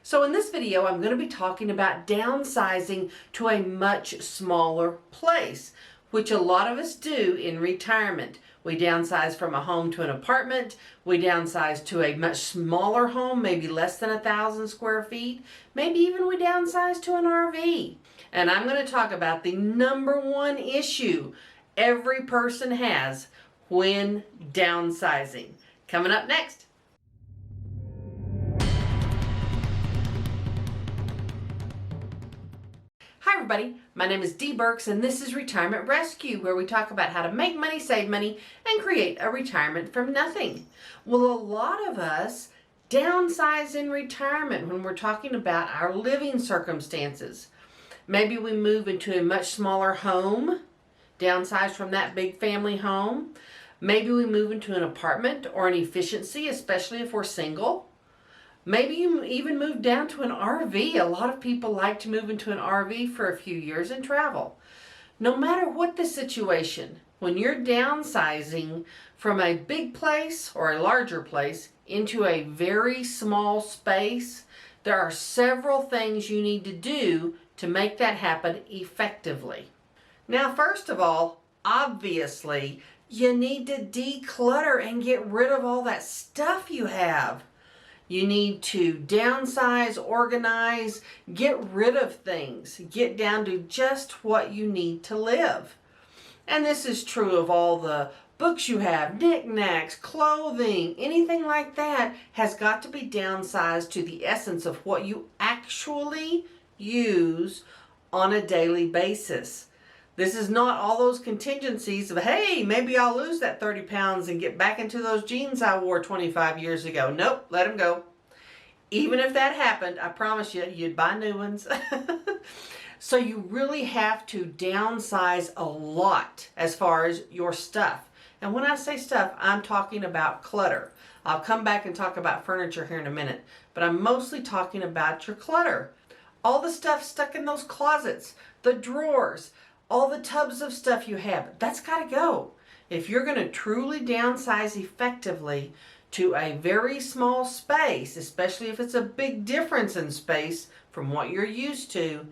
So in this video, I'm going to be talking about downsizing to a much smaller place, which a lot of us do in retirement. We downsize from a home to an apartment. We downsize to a much smaller home, maybe less than 1,000 square feet. Maybe even we downsize to an RV. And I'm going to talk about the #1 issue every person has when downsizing. Coming up next. Hi everybody, my name is Dee Burks and this is Retirement Rescue, where we talk about how to make money, save money, and create a retirement from nothing. Well, a lot of us downsize in retirement when we're talking about our living circumstances. Maybe we move into a much smaller home, downsize from that big family home. Maybe we move into an apartment or an efficiency, especially if we're single. Maybe you even move down to an RV. A lot of people like to move into an RV for a few years and travel. No matter what the situation, when you're downsizing from a big place or a larger place into a very small space, there are several things you need to do to make that happen effectively. Now, first of all, obviously, you need to declutter and get rid of all that stuff you have. You need to downsize, organize, get rid of things, get down to just what you need to live. And this is true of all the books you have, knickknacks, clothing, anything like that has got to be downsized to the essence of what you actually use on a daily basis. This is not all those contingencies of, hey, maybe I'll lose that 30 pounds and get back into those jeans I wore 25 years ago. Nope, let them go. Even if that happened, I promise you, you'd buy new ones. So you really have to downsize a lot as far as your stuff. And when I say stuff, I'm talking about clutter. I'll come back and talk about furniture here in a minute, but I'm mostly talking about your clutter. All the stuff stuck in those closets, the drawers, all the tubs of stuff you have, that's got to go. If you're going to truly downsize effectively to a very small space, especially if it's a big difference in space from what you're used to,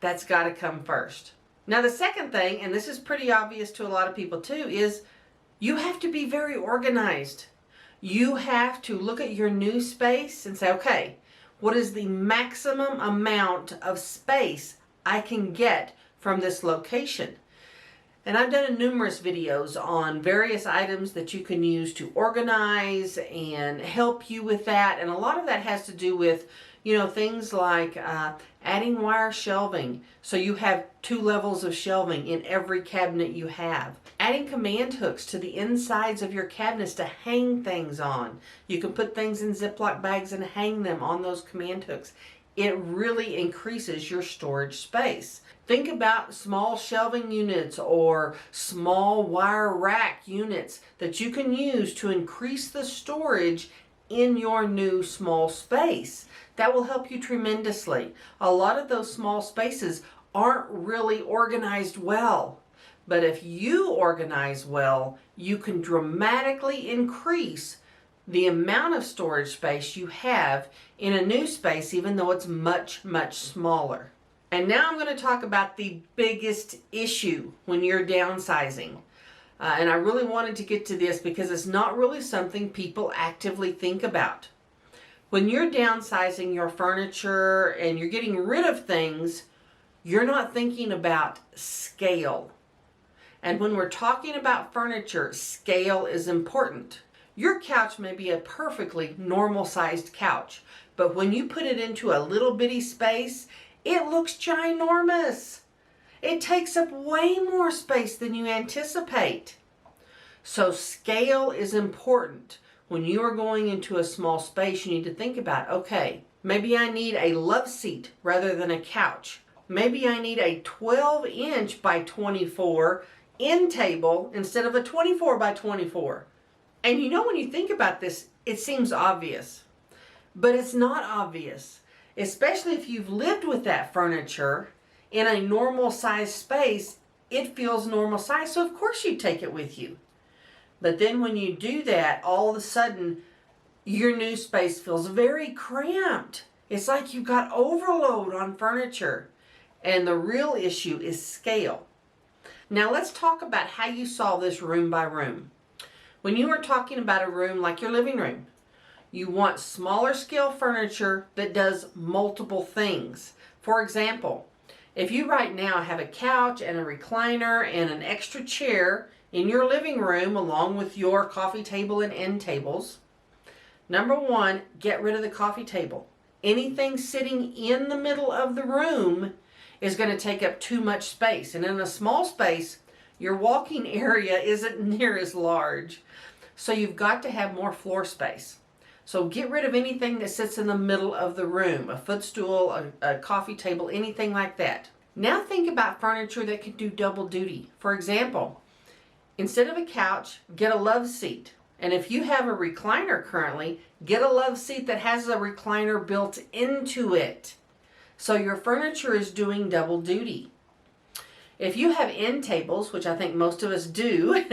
that's got to come first. Now, the second thing, and this is pretty obvious to a lot of people too, is you have to be very organized. You have to look at your new space and say, okay, what is the maximum amount of space I can get from this location? And I've done numerous videos on various items that you can use to organize and help you with that. And a lot of that has to do with, things like adding wire shelving. So you have 2 levels of shelving in every cabinet you have. Adding command hooks to the insides of your cabinets to hang things on. You can put things in Ziploc bags and hang them on those command hooks. It really increases your storage space. Think about small shelving units or small wire rack units that you can use to increase the storage in your new small space. That will help you tremendously. A lot of those small spaces aren't really organized well, but if you organize well, you can dramatically increase the amount of storage space you have in a new space, even though it's much, much smaller. And now I'm going to talk about the biggest issue when you're downsizing. And I really wanted to get to this because it's not really something people actively think about. When you're downsizing your furniture and you're getting rid of things, you're not thinking about scale. And when we're talking about furniture, scale is important. Your couch may be a perfectly normal sized couch, but when you put it into a little bitty space, it looks ginormous. It takes up way more space than you anticipate. So scale is important. When you are going into a small space, you need to think about, okay, maybe I need a love seat rather than a couch. Maybe I need a 12-inch by 24 end table instead of a 24 by 24. And when you think about this, it seems obvious, but it's not obvious. Especially if you've lived with that furniture in a normal size space, it feels normal size, so of course you take it with you. But then when you do that, all of a sudden, your new space feels very cramped. It's like you've got overload on furniture. And the real issue is scale. Now let's talk about how you solve this room by room. When you are talking about a room like your living room, you want smaller scale furniture that does multiple things. For example, if you right now have a couch and a recliner and an extra chair in your living room along with your coffee table and end tables, number one, get rid of the coffee table. Anything sitting in the middle of the room is going to take up too much space. And in a small space, your walking area isn't near as large. So you've got to have more floor space. So get rid of anything that sits in the middle of the room, a footstool, a coffee table, anything like that. Now think about furniture that can do double duty. For example, instead of a couch, get a love seat. And if you have a recliner currently, get a love seat that has a recliner built into it. So your furniture is doing double duty. If you have end tables, which I think most of us do,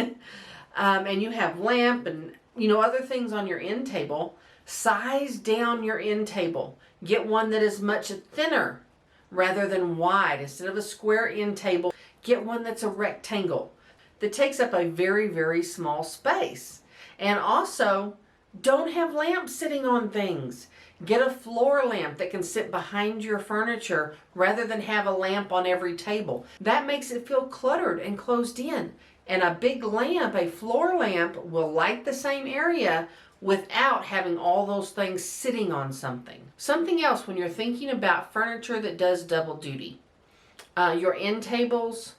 and you have lamp and other things on your end table, size down your end table. Get one that is much thinner rather than wide. Instead of a square end table, get one that's a rectangle that takes up a very, very small space. And also, don't have lamps sitting on things. Get a floor lamp that can sit behind your furniture rather than have a lamp on every table. That makes it feel cluttered and closed in. And a big lamp, a floor lamp, will light the same area without having all those things sitting on something. Something else when you're thinking about furniture that does double duty. Your end tables,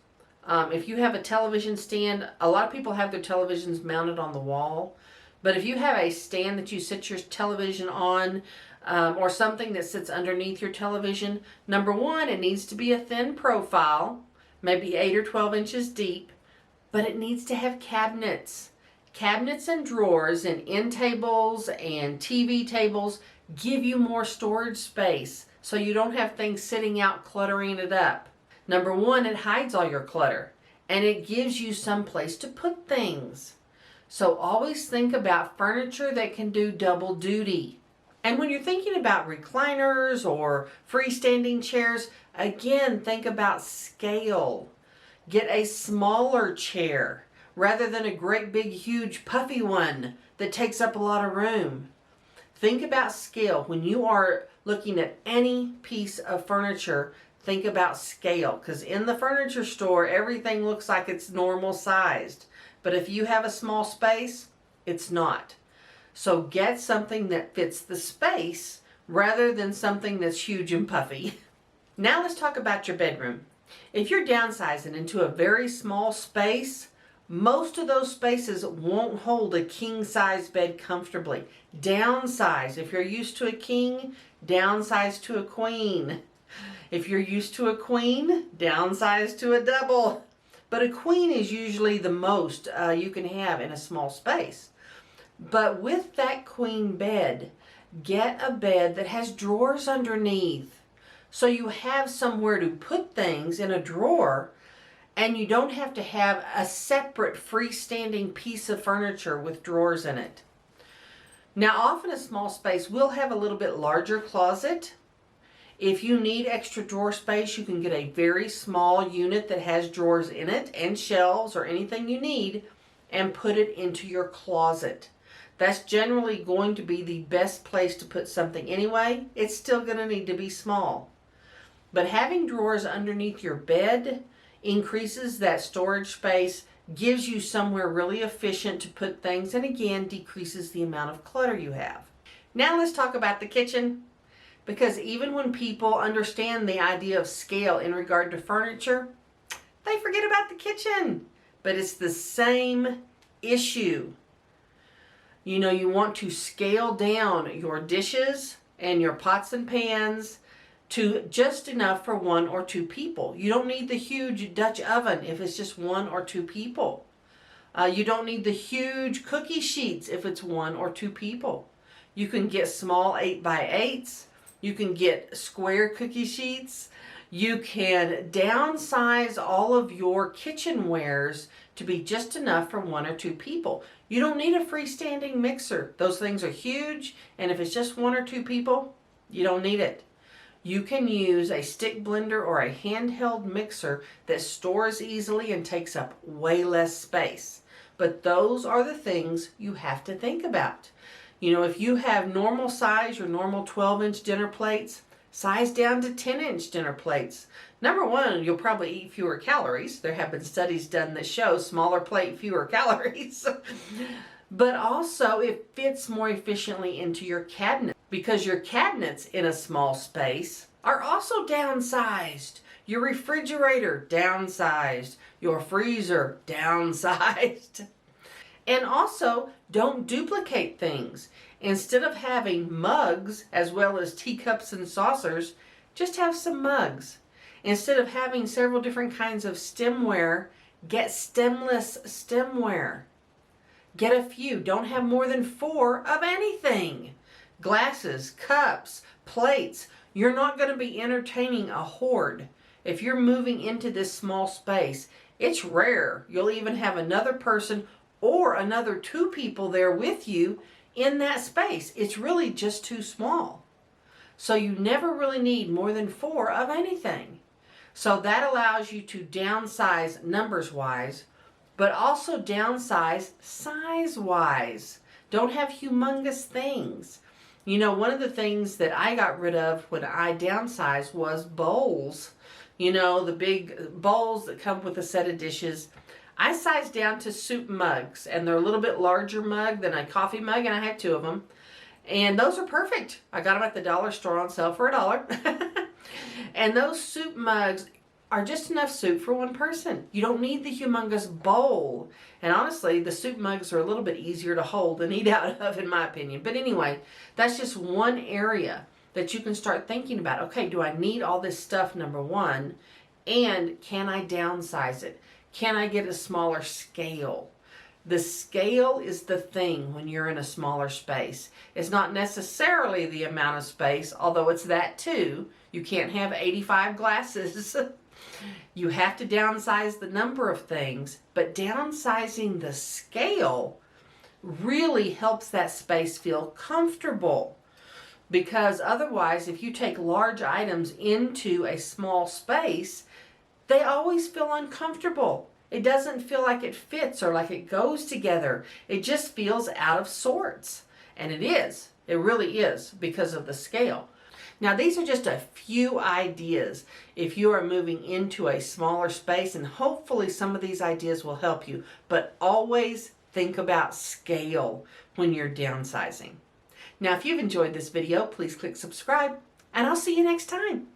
if you have a television stand, a lot of people have their televisions mounted on the wall. But if you have a stand that you sit your television on, or something that sits underneath your television, number one, it needs to be a thin profile, maybe 8 or 12 inches deep, but it needs to have cabinets. Cabinets and drawers and end tables and TV tables give you more storage space so you don't have things sitting out cluttering it up. Number one, it hides all your clutter and it gives you some place to put things. So always think about furniture that can do double duty. And when you're thinking about recliners or freestanding chairs, again, think about scale. Get a smaller chair rather than a great big huge puffy one that takes up a lot of room. Think about scale. When you are looking at any piece of furniture, think about scale, because in the furniture store, everything looks like it's normal sized. But if you have a small space, it's not. So get something that fits the space rather than something that's huge and puffy. Now let's talk about your bedroom. If you're downsizing into a very small space, most of those spaces won't hold a king size bed comfortably. Downsize. If you're used to a king, downsize to a queen. If you're used to a queen, downsize to a double. But a queen is usually the most you can have in a small space. But with that queen bed, get a bed that has drawers underneath. So you have somewhere to put things in a drawer, and you don't have to have a separate freestanding piece of furniture with drawers in it. Now, often a small space will have a little bit larger closet. If you need extra drawer space, you can get a very small unit that has drawers in it and shelves or anything you need and put it into your closet. That's generally going to be the best place to put something anyway. It's still going to need to be small. But having drawers underneath your bed increases that storage space, gives you somewhere really efficient to put things, and again, decreases the amount of clutter you have. Now let's talk about the kitchen, because even when people understand the idea of scale in regard to furniture, they forget about the kitchen. But it's the same issue. You want to scale down your dishes and your pots and pans to just enough for 1 or 2 people. You don't need the huge Dutch oven if it's just 1 or 2 people. You don't need the huge cookie sheets if it's 1 or 2 people. You can get small 8x8s. You can get square cookie sheets. You can downsize all of your kitchenwares to be just enough for 1 or 2 people. You don't need a freestanding mixer. Those things are huge, and if it's just 1 or 2 people, You don't need it. You can use a stick blender or a handheld mixer that stores easily and takes up way less space. But those are the things you have to think about. You know, if you have normal size, your normal 12-inch dinner plates, size down to 10-inch dinner plates. Number one, you'll probably eat fewer calories. There have been studies done that show smaller plate, fewer calories. But also it fits more efficiently into your cabinet because your cabinets in a small space are also downsized. Your refrigerator, downsized. Your freezer, downsized. And also, don't duplicate things. Instead of having mugs as well as teacups and saucers, just have some mugs. Instead of having several different kinds of stemware, get stemless stemware. Get a few. Don't have more than 4 of anything. Glasses, cups, plates. You're not going to be entertaining a horde. If you're moving into this small space, it's rare you'll even have another person or another 2 people there with you in that space. It's really just too small. So you never really need more than 4 of anything. So that allows you to downsize numbers-wise, but also downsize size-wise. Don't have humongous things. You know, one of the things that I got rid of when I downsized was bowls. You know, the big bowls that come with a set of dishes. I sized down to soup mugs, and they're a little bit larger mug than a coffee mug, and I had 2 of them. And those are perfect. I got them at the dollar store on sale for $1. And those soup mugs are just enough soup for 1 person. You don't need the humongous bowl. And honestly, the soup mugs are a little bit easier to hold and eat out of, in my opinion. But anyway, that's just one area that you can start thinking about. Okay, do I need all this stuff, number one? And can I downsize it? Can I get a smaller scale? The scale is the thing when you're in a smaller space. It's not necessarily the amount of space, although it's that too. You can't have 85 glasses. You have to downsize the number of things, but downsizing the scale really helps that space feel comfortable. Because otherwise, if you take large items into a small space, they always feel uncomfortable. It doesn't feel like it fits or like it goes together. It just feels out of sorts. And it is. It really is because of the scale. Now, these are just a few ideas if you are moving into a smaller space, and hopefully some of these ideas will help you. But always think about scale when you're downsizing. Now, if you've enjoyed this video, please click subscribe, and I'll see you next time.